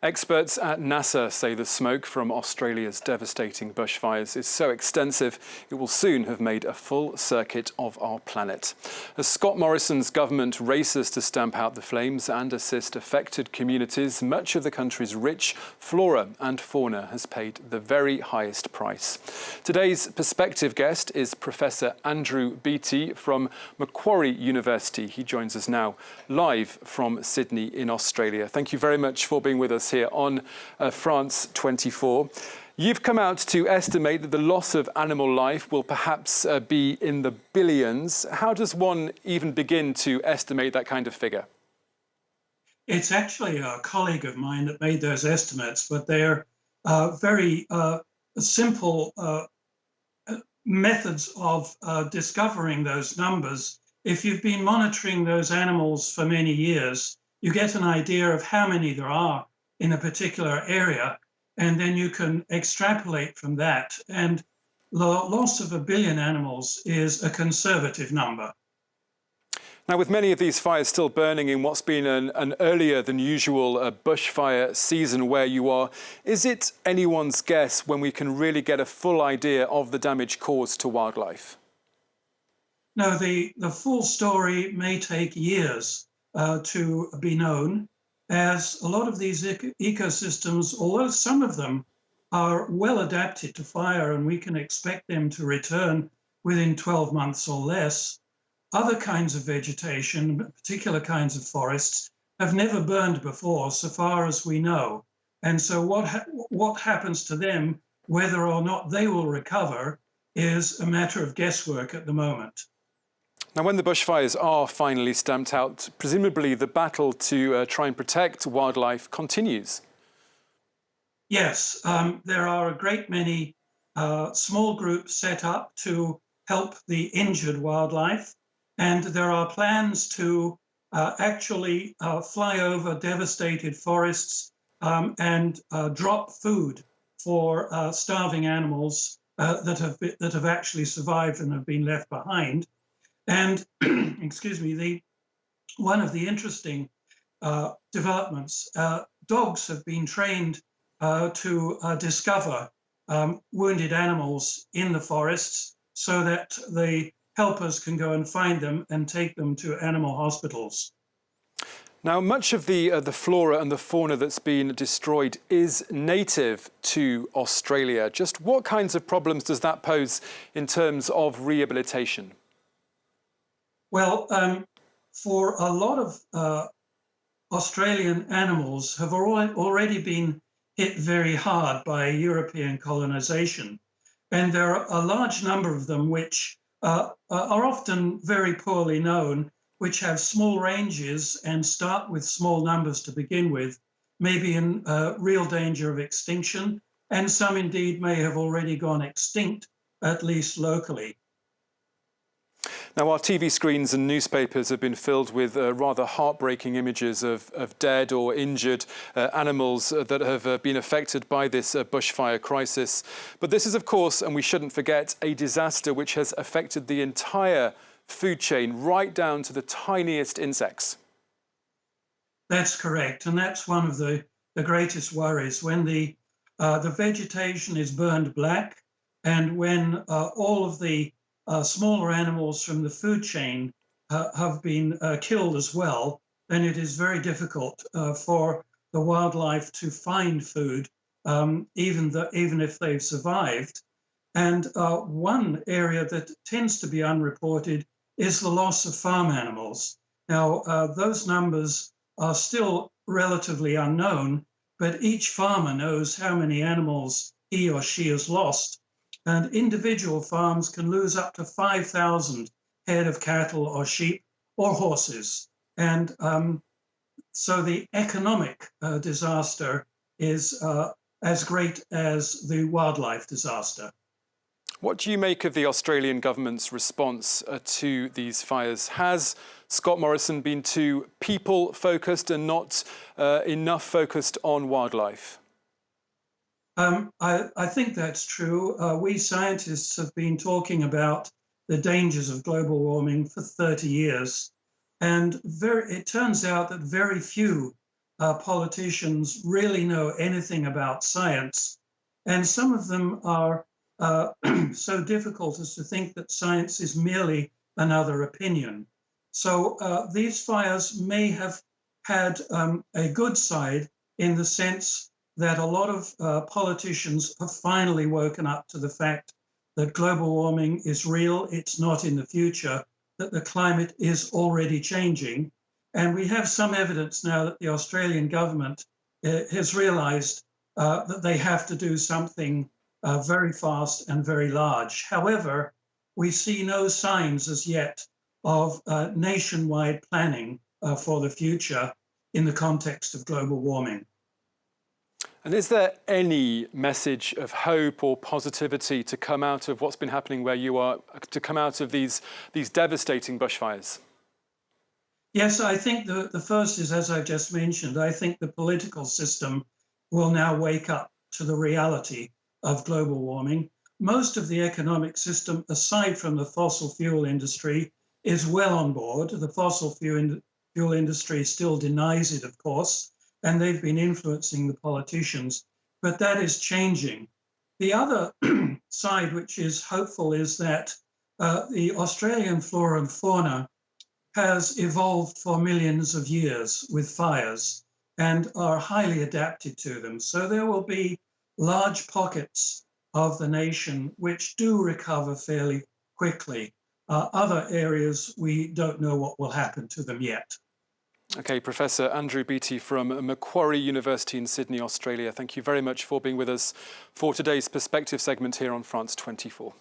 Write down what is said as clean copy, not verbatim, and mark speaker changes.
Speaker 1: Experts at NASA say the smoke from Australia's devastating bushfires is so extensive it will soon have made a full circuit of our planet. As Scott Morrison's government races to stamp out the flames and assist affected communities, much of the country's rich flora and fauna has paid the very highest price. Today's Perspective guest is Professor Andrew Beattie from Macquarie University. He joins us now live from Sydney in Australia. Thank you very much for being with us here on France 24. You've come out to estimate that the loss of animal life will perhaps be in the billions. How does one even begin to estimate that kind of figure?
Speaker 2: It's actually a colleague of mine that made those estimates, but they're very simple methods of discovering those numbers. If you've been monitoring those animals for many years, you get an idea of how many there are in a particular area, and then you can extrapolate from that. And the loss of 1 billion animals is a conservative number.
Speaker 1: Now, with many of these fires still burning in what's been an earlier than usual bushfire season where you are, is it anyone's guess when we can really get a full idea of the damage caused to wildlife?
Speaker 2: No, the full story may take years to be known, as a lot of these ecosystems, although some of them are well adapted to fire and we can expect them to return within 12 months or less, other kinds of vegetation, particular kinds of forests, have never burned before, so far as we know. And so what happens to them, whether or not they will recover, is a matter of guesswork at the moment.
Speaker 1: Now, when the bushfires are finally stamped out, presumably the battle to try and protect wildlife continues.
Speaker 2: Yes, there are a great many small groups set up to help the injured wildlife, and there are plans to actually fly over devastated forests and drop food for starving animals that have actually survived and have been left behind. And, excuse me, one of the interesting developments, dogs have been trained to discover wounded animals in the forests so that the helpers can go and find them and take them to animal hospitals.
Speaker 1: Now, much of the flora and the fauna that's been destroyed is native to Australia. Just what kinds of problems does that pose in terms of rehabilitation?
Speaker 2: Well, for a lot of Australian animals have already been hit very hard by European colonization. And there are a large number of them which are often very poorly known, which have small ranges and start with small numbers to begin with, maybe in real danger of extinction, and some indeed may have already gone extinct, at least locally.
Speaker 1: Now, our TV screens and newspapers have been filled with rather heartbreaking images of dead or injured animals that have been affected by this bushfire crisis. But this is, of course, and we shouldn't forget, a disaster which has affected the entire food chain, right down to the tiniest insects.
Speaker 2: That's correct, and that's one of the greatest worries. When the vegetation is burned black, and when all of the smaller animals from the food chain have been killed as well, then it is very difficult for the wildlife to find food, even if they've survived. And one area that tends to be unreported is the loss of farm animals. Now, those numbers are still relatively unknown, but each farmer knows how many animals he or she has lost. And individual farms can lose up to 5,000 head of cattle or sheep or horses. And so the economic disaster is as great as the wildlife disaster.
Speaker 1: What do you make of the Australian government's response to these fires? Has Scott Morrison been too people-focused and not enough focused on wildlife?
Speaker 2: I think that's true. We scientists have been talking about the dangers of global warming for 30 years. And it turns out that very few politicians really know anything about science, and some of them are so difficult as to think that science is merely another opinion. So these fires may have had a good side in the sense that a lot of politicians have finally woken up to the fact that global warming is real, it's not in the future, that the climate is already changing. And we have some evidence now that the Australian government has realized that they have to do something very fast and very large. However, we see no signs as yet of nationwide planning for the future in the context of global warming.
Speaker 1: And is there any message of hope or positivity to come out of what's been happening where you are, to come out of these devastating bushfires?
Speaker 2: Yes, I think the first is, as I just mentioned, I think the political system will now wake up to the reality of global warming. Most of the economic system, aside from the fossil fuel industry, is well on board. The fossil fuel industry still denies it, of course, and they've been influencing the politicians, but that is changing. The other side, which is hopeful, is that the Australian flora and fauna has evolved for millions of years with fires and are highly adapted to them. So there will be large pockets of the nation which do recover fairly quickly. Other areas, we don't know what will happen to them yet.
Speaker 1: OK, Professor Andrew Beattie from Macquarie University in Sydney, Australia. Thank you very much for being with us for today's Perspective segment here on France 24.